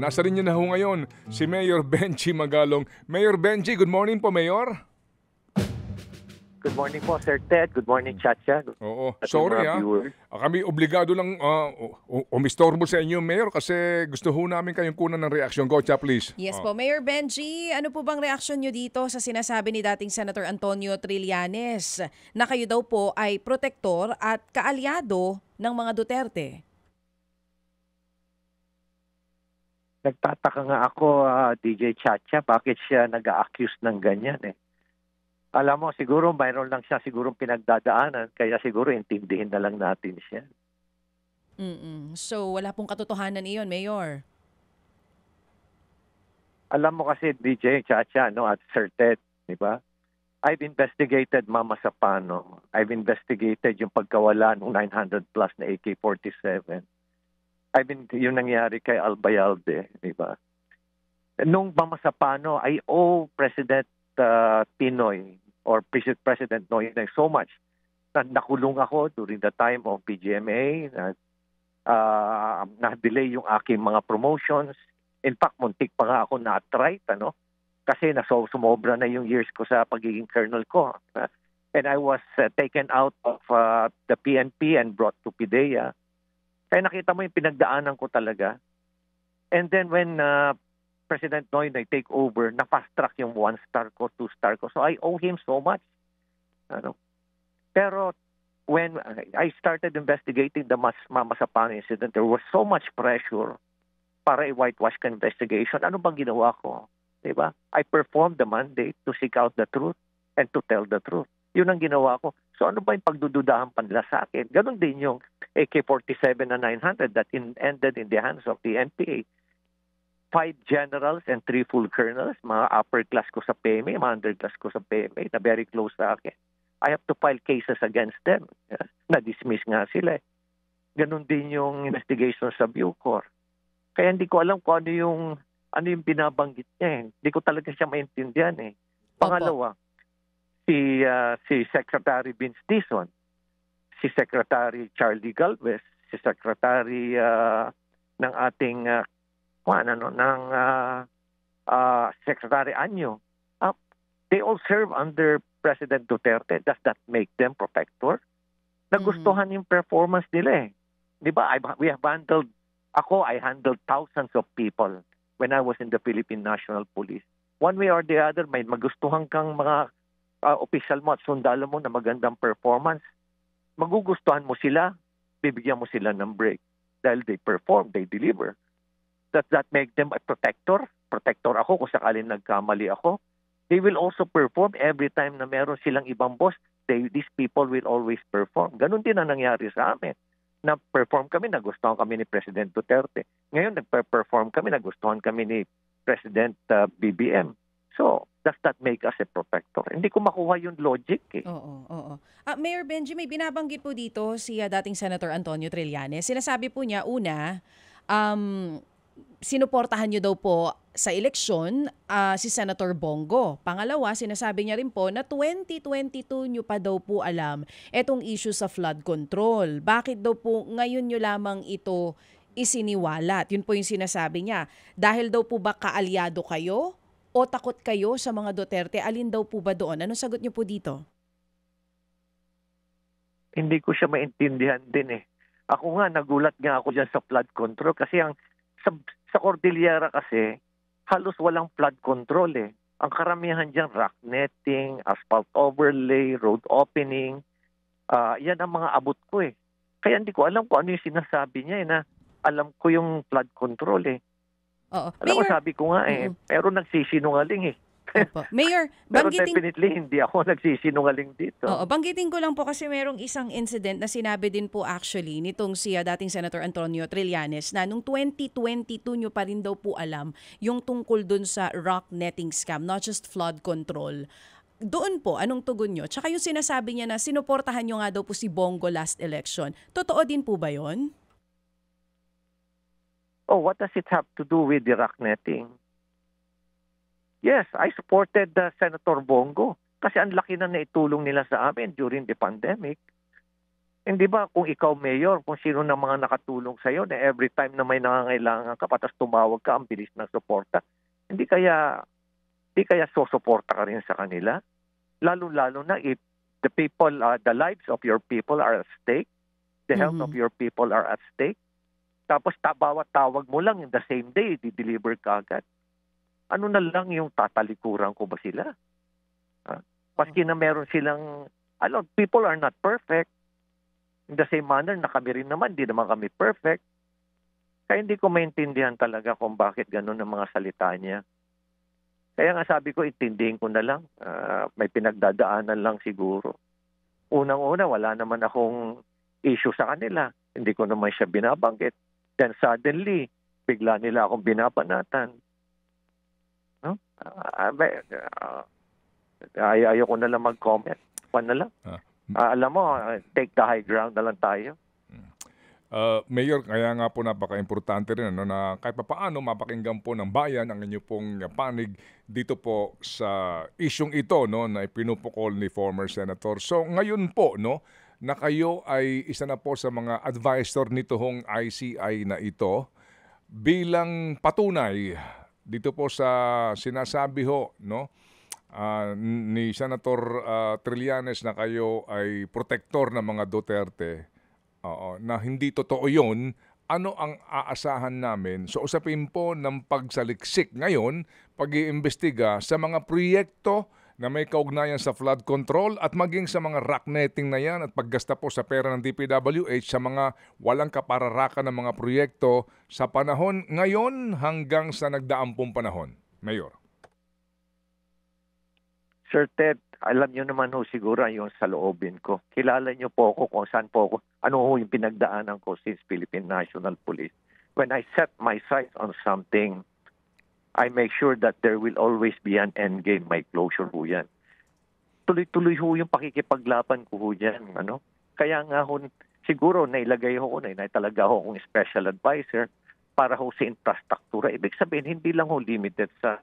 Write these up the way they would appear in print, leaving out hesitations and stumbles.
Nasa rin na ho ngayon si Mayor Benji Magalong. Mayor Benji, good morning po, Mayor. Good morning po, Sir Ted. Good morning, Chacha. Oo, sorry kami obligado lang umistorbo sa inyo, Mayor, kasi gusto ho namin kayong kunan ng reaksyon. Go, Cha, please. Yes po, Mayor Benji, ano po bang reaksyon nyo dito sa sinasabi ni dating Senator Antonio Trillanes na kayo daw po ay protektor at kaalyado ng mga Duterte? Nagtataka nga ako, DJ Chacha, bakit siya nag-a-accuse ng ganyan eh. Alam mo, siguro mayroon lang siya siguro pinagdadaanan, kaya siguro intindihin na lang natin siya. So wala pong katotohanan iyon, Mayor? Alam mo kasi, DJ Chacha, no, at Sir Ted, di ba? I've investigated Mama Sapano. I've investigated yung pagkawala ng 900 plus na AK-47. Yung nangyari kay Albayalde, di ba? Nung Mama Sapano, I owe President Pinoy or President Noynoy so much na nakulong ako during the time of PGMA, na-delay yung aking mga promotions. In fact, muntik pa nga ako na-attrite, kasi sumobra na yung years ko sa pagiging colonel ko. And I was taken out of the PNP and brought to PIDEA. Kaya nakita mo yung pinagdaanan ko talaga. And then when President Noynoy take over, na-fast-track yung 1-star ko, 2-star ko. So I owe him so much. Pero when I started investigating the Mama Sapano incident, there was so much pressure para i-whitewash ka investigation. Ano bang ginawa ko? Diba? I performed the mandate to seek out the truth and to tell the truth. Yun ang ginawa ko. So ano ba yung pagdududahan pa nila sa akin? Ganon din yung AK-47 na 900 that ended in the hands of the NPA. 5 generals and 3 full colonels, mga upper class ko sa PMA, mga underclass ko sa PMA, na very close sa akin. I have to file cases against them. Na-dismiss nga sila. Ganon din yung investigation sa Bucor. Kaya hindi ko alam kung ano yung binabanggit niya. Hindi ko talaga siya maintindihan eh. Pangalawa, si Secretary Vince Dizon, si Secretary Charlie Galvez, si Secretary ng ating Secretary Anyo, they all serve under President Duterte. Does that make them protector? Nagustuhan yung performance nila eh. Di ba? I handled thousands of people when I was in the Philippine National Police. One way or the other, may magustuhan kang mga official mo at sundalo mo na magandang performance. Magugustuhan mo sila, bibigyan mo sila ng break. Dahil they perform, they deliver. Does that make them a protector? Protector ako kung sakaling nagkamali ako. They will also perform every time na meron silang ibang boss. These people will always perform. Ganon din ang nangyari sa amin. Na-perform kami, nagustuhan kami ni President Duterte. Ngayon, nag-perform kami, nagustuhan kami ni President BBM. So, does that make us a protector? Hindi ko makuha yung logic eh. Oo. Mayor Benji, may binabanggit po dito si dating Senator Antonio Trillanes. Sinasabi po niya, una, sinuportahan niyo daw po sa eleksyon si Senator Bongo. Pangalawa, sinasabi niya rin po na 2022 niyo pa daw po alam etong issue sa flood control. Bakit daw po ngayon niyo lamang ito isiniwalat? Yun po yung sinasabi niya. Dahil daw po ba kaalyado kayo o takot kayo sa mga Duterte? Alin daw po ba doon? Anong sagot niyo po dito? Hindi ko siya maintindihan din eh. Ako nga, nagulat nga ako dyan sa flood control kasi sa Cordillera kasi, halos walang flood control eh. Ang karamihan dyan, rock netting, asphalt overlay, road opening. Yan ang mga abot ko eh. Kaya hindi ko alam kung ano yung sinasabi niya eh, na alam ko yung flood control eh. Oo. Alam mo, sabi ko nga eh, pero nagsisinungaling eh. Opo. Mayor, pero definitely hindi ako nagsisinungaling dito. Oo, banggitin ko lang po kasi merong isang incident na sinabi din po actually nitong si dating Senator Antonio Trillanes na nung 2022 nyo pa rin daw po alam yung tungkol dun sa rock netting scam, not just flood control. Doon po, anong tugon nyo? Tsaka yung sinasabi niya na sinuportahan nyo nga daw po si Bongo last election. Totoo din po ba yon? Oh, what does it have to do with the rock netting? Yes, I supported Senator Bongo kasi ang laki na naitulong nila sa amin during the pandemic. Hindi ba kung ikaw mayor, kung sino ng mga nakatulong sa'yo na every time na may nangangailangan ka, patas tumawag ka, ang bilis ng suporta, hindi kaya susuporta ka rin sa kanila? Lalo-lalo na if the people, the lives of your people are at stake, the health of your people are at stake, tapos bawat tawag mo lang in the same day, di-deliver ka agad. Ano na lang yung tatalikuran ko ba sila? Paski na meron silang, people are not perfect. In the same manner na kami rin naman, di naman kami perfect. Kaya hindi ko maintindihan talaga kung bakit ganun ang mga salita niya. Kaya nga sabi ko, intindihin ko na lang. May pinagdadaanan lang siguro. Unang-una, wala naman akong issue sa kanila. Hindi ko naman siya binabanggit. Then suddenly, bigla nila akong binabanatan. No? Ayoko na lang mag-comment. Pan na lang. Alam mo, take the high ground na lang tayo. Mayor, kaya nga po napaka-importante rin na kahit paano mapakinggan po ng bayan ang inyo pong panig dito po sa isyong ito na ipinupukol ni former Senator. So ngayon po na kayo ay isa na po sa mga advisor nito hong ICI na ito bilang patunay dito po sa sinasabi ni Senator Trillanes na kayo ay protector ng mga Duterte. Na hindi totoo yun, ano ang aasahan namin? So usapin po ng pagsaliksik ngayon, pag-iimbestiga sa mga proyekto na may kaugnayan sa flood control at maging sa mga rock netting na yan at paggasta po sa pera ng DPWH sa mga walang kapararakan ng mga proyekto sa panahon ngayon hanggang sa nagdaang pong panahon. Mayor. Sir Ted, alam niyo naman siguro yung sa loobin ko. Kilala niyo po ako kung saan po ako, ano yung pinagdaanan ko since Philippine National Police. When I set my sights on something, I make sure that there will always be an end game. May closure ho yan. Tuloy-tuloy ho yung pakikipaglaban ko ho dyan. Kaya nga siguro nailagay ho na talaga ho akong special advisor para ho sa infrastruktura. Ibig sabihin, hindi lang ho limited sa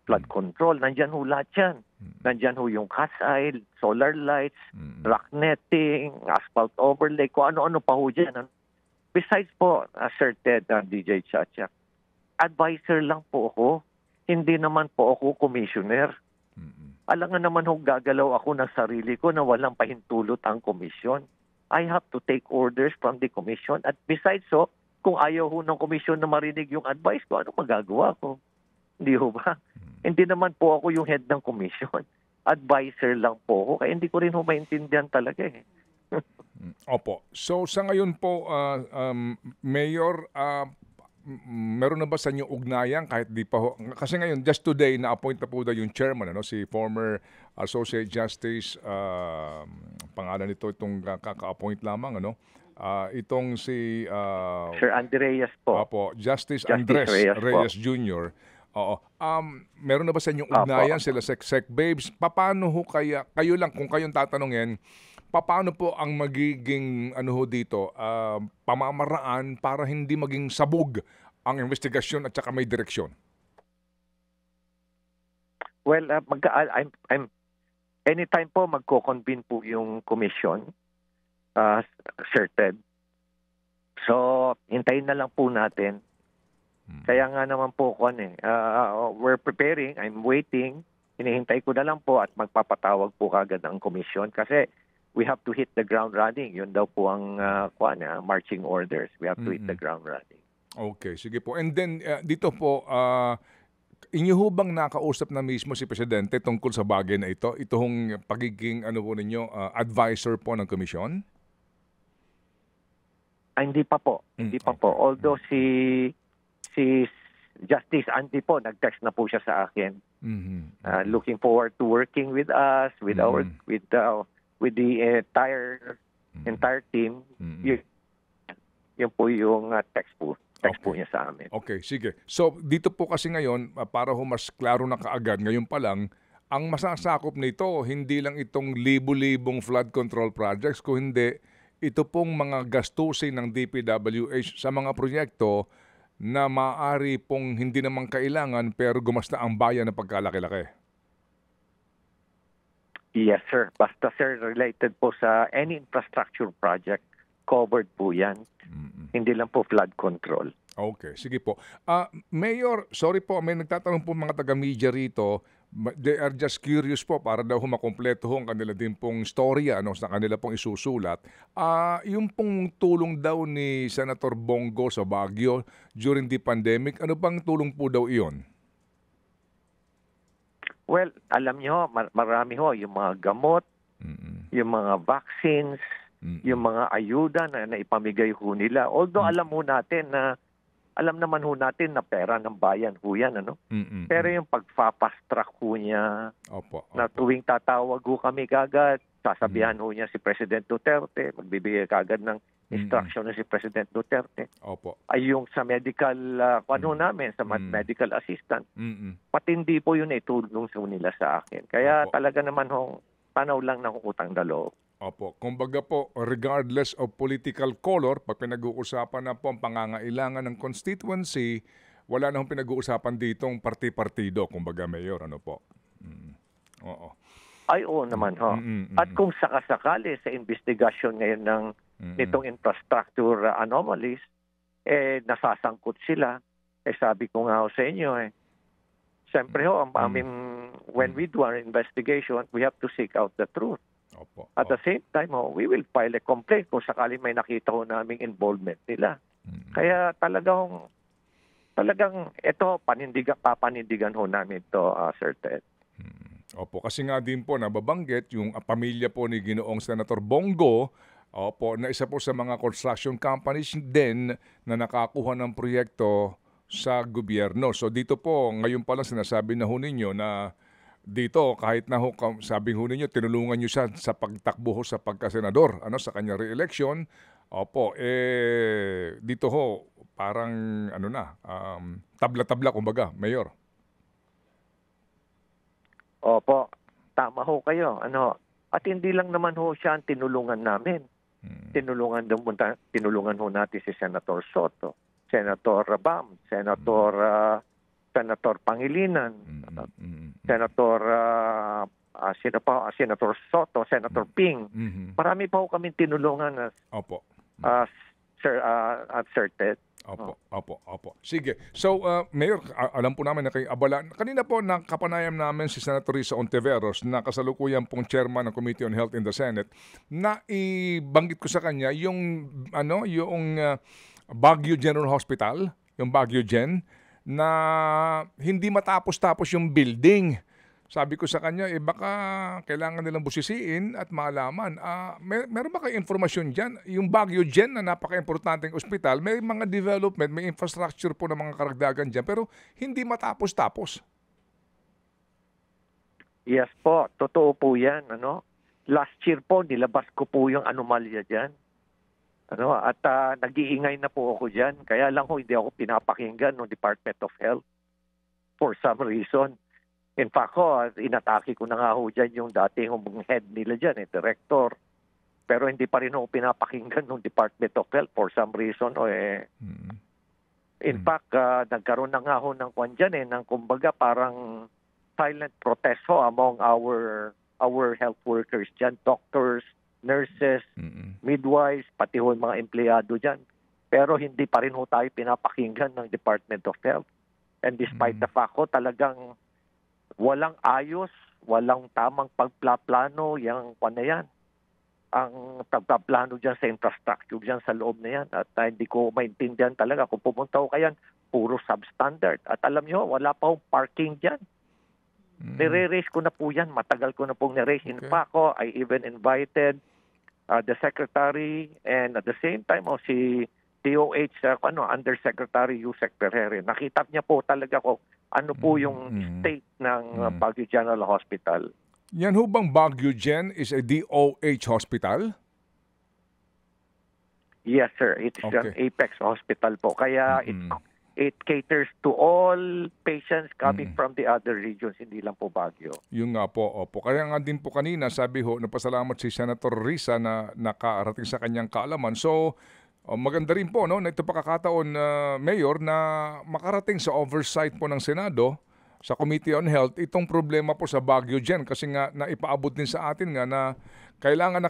flood control. Nandyan ho lahat yan. Nandyan ho yung CASIL, solar lights, rock netting, asphalt overlay, kung ano-ano pa ho dyan. Besides po, Sir Ted, DJ Chacha, advisor lang po ako. Hindi naman po ako commissioner. Alam nga naman gagalaw ako ng sarili ko na walang pahintulot ang komisyon. I have to take orders from the commission. At besides kung ayaw ng komisyon na marinig yung advice ko, ano magagawa ko? Hindi ho ba? Hindi naman po ako yung head ng commission. Advisor lang po ako. Kaya hindi ko rin maintindihan talaga eh. Opo. So sa ngayon po, Mayor, meron na ba sa inyo ugnayan kahit di pa ho? Kasi ngayon, just today, na-appoint na po yung chairman, si former Associate Justice, pangalan nito, itong kaka-appoint lamang, itong si... Sir Andreas po. Opo, Justice Andres Reyes Jr. Oo. Meron na ba sa inyong ugnayan sila Sec Babes? Paano ho kayo lang, kung kayong tatanungin, paano po ang magiging dito, pamamaraan para hindi maging sabog ang investigasyon at saka may direksyon? Well, anytime po magko-convene po yung commission, Sir Ted. So, hintayin na lang po natin. Kaya nga naman po we're preparing, I'm waiting, hinihintay ko na lang po at magpapatawag po kagad ang komisyon kasi we have to hit the ground running. Yun daw po ang marching orders. We have to hit the ground running. Okay, sige po. And then dito po, inyo ho bang nakausap na mismo si Presidente tungkol sa bagay na ito? Itong pagiging ninyo, advisor po ng komisyon? Hindi pa po. Hindi pa po. Although si Justice Andy po, nag-text na po siya sa akin. Looking forward to working with us, with the entire team. Yun po yung text po niya sa amin. Okay, sige. So dito po kasi ngayon, para mas klaro na kaagad, ngayon pa lang, ang masasakop nito, hindi lang itong libo-libong flood control projects, kundi ito pong mga gastusin ng DPWH sa mga proyekto na maaari pong hindi naman kailangan pero gumasta ang bayan ng pagkalaki-laki. Yes, sir. Basta, sir, related po sa any infrastructure project, covered po yan. Hindi lang po flood control. Okay, sige po. Mayor, sorry po, may nagtatanong po mga taga-media rito. They are just curious po para daw makumpleto ho ang kanila din pong storya sa kanila pong isusulat. Yung pong tulong daw ni Senator Bongo sa Baguio during the pandemic, ano bang tulong po daw iyon? Well, alam nyo, marami ho, yung mga gamot, yung mga vaccines, yung mga ayuda na ipamigay ho nila. Although alam naman ho natin na pera ng bayan ho yan, ano? Pero yung pagpapastrack ho niya, na tuwing tatawag ho kami kagad, sasabihan ho niya si President Duterte, magbibigay kagad ng instruction na si President Duterte. Ay yung sa medical, namin, sa medical assistant, patindi po yun itulong ho nila sa akin. Kaya talaga naman ho, tanaw lang ng utang na loob. Kumbaga po, regardless of political color, pag pinag-uusapan na po ang pangangailangan ng constituency, wala na hong pinag-uusapan ditong parti-partido, kumbaga, Mayor, ano po? Oo. Ay, oo naman ho. At kung sakasakali sa investigasyon ngayon ng nitong infrastructure anomalies, nasasangkot sila. Sabi ko nga ho sa inyo, siyempre ho, when we do our investigation, we have to seek out the truth. At the same time, we will file a complaint kung sakali may nakita ho naming involvement nila. Kaya talagang ito, papanindigan ho namin ito, Sir Ted. Kasi nga din po nababanggit yung pamilya po ni Ginoong Senator Bongo, na isa po sa mga construction companies din na nakakuha ng proyekto sa gobyerno. So dito po, ngayon pa lang sinasabi na ho ninyo na dito, kahit na ho, sabi ho ninyo, tinulungan nyo siya sa pagtakbo ho sa pagkasenador, sa kanyang re-election. Dito ho, parang, tabla-tabla, kumbaga, Mayor. Opo, tama ho kayo. At hindi lang naman ho siya ang tinulungan namin. Tinulungan ho natin si Senator Soto, Senator Rabam, Senator Pangilinan, Senator Soto, Senator Ping. Marami pa ho kami tinulungan Sir Ted. Opo. Sige. So, Mayor, alam po namin na kayo abala. Kanina po nakapanayam namin si Senator Risa Ontiveros na kasalukuyan pong chairman ng Committee on Health in the Senate na ibanggit ko sa kanya yung Baguio General Hospital, yung Baguio Gen, na hindi matapos-tapos yung building. Sabi ko sa kanya, baka kailangan nilang busisiin at malaman. Meron ba kayo informasyon dyan? Yung Baguio Gen na napaka-importanteng ospital, may mga development, may infrastructure po ng mga karagdagan dyan, pero hindi matapos-tapos. Yes po, totoo po yan. Last year po, nilabas ko po yung anomalya dyan. At nag-iingay na po ako dyan. Kaya lang hindi ako pinapakinggan ng Department of Health for some reason. In fact, inatake ko na nga ho dyan yung dating head nila dyan, director. Pero hindi pa rin ako pinapakinggan ng Department of Health for some reason. In fact, nagkaroon na nga ho ng kwan dyan, ng kumbaga parang silent protest among our health workers dyan, doctors, nurses, midwives, pati ho mga empleyado dyan. Pero hindi pa rin ho tayo pinapakinggan ng Department of Health. And despite the fact talagang walang ayos, walang tamang pagplaplano yung yan. Ang pagplaplano dyan sa infrastructure dyan sa loob na yan. At hindi ko maintindihan talaga kung pumunta ko kayan, puro substandard. At alam nyo, wala pa akong parking dyan. Nire-raise ko na po yan. Matagal ko na pong nire-raise. In fact, I even invited the Secretary and at the same time si DOH, Undersecretary Yusek Ferrer. Nakita niya po talaga ko ano po yung state ng Baguio General Hospital. Yan ho bang Baguio Gen is a DOH hospital? Yes, sir. It's an Apex hospital po. Kaya it caters to all patients coming from the other regions, hindi lang po Baguio. Yung nga po, opo. Kaya nga din po kanina, sabi ho, napasalamat si Senator Risa na nakarating sa kanyang kaalaman. So, maganda rin po na ito pakakataon, Mayor, na makarating sa oversight po ng Senado sa Committee on Health itong problema po sa Baguio dyan kasi nga naipaabot din sa atin nga na kailangan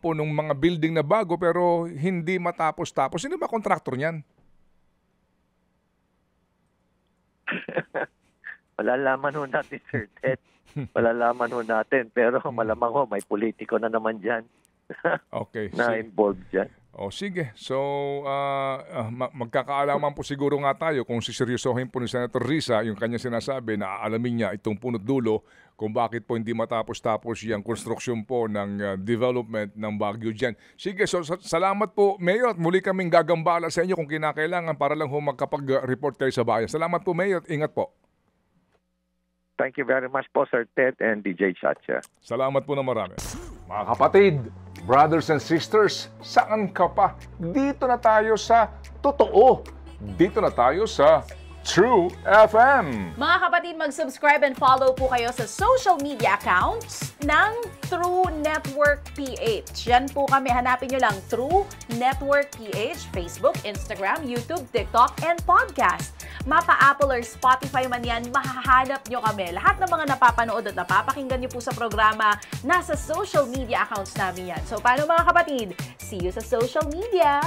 po ng mga building na bago pero hindi matapos-tapos. Sino ba kontraktor niyan? Malalaman ho natin, Sir Ted. Malalaman ho natin. Pero malamang ho, may politiko na naman dyan Okay. na involved dyan. O sige, so magkakaalaman po siguro nga tayo kung siseryosohin po ni Senator Risa yung kanya sinasabi na aalamin niya itong punot dulo kung bakit po hindi matapos-tapos yung konstruksyon po ng development ng Baguio dyan. Sige, so salamat po Mayor at muli kaming gagambala sa inyo kung kinakailangan para lang ho magkapag-report kayo sa bayan. Salamat po Mayor at ingat po. Thank you very much po, Sir Ted and DJ Chacha. Salamat po na marami. Mga kapatid, brothers and sisters, saan ka pa? Dito na tayo sa totoo. Dito na tayo sa True FM. Mga kapatid, mag-subscribe and follow po kayo sa social media accounts ng True Network PH. Yan po kami, hanapin nyo lang True Network PH, Facebook, Instagram, YouTube, TikTok, and podcast. Mapa Apple or Spotify man yan, mahahanap nyo kami. Lahat ng mga napapanood at napapakinggan nyo po sa programa, nasa social media accounts namin yan. So paano mga kapatid? See you sa social media!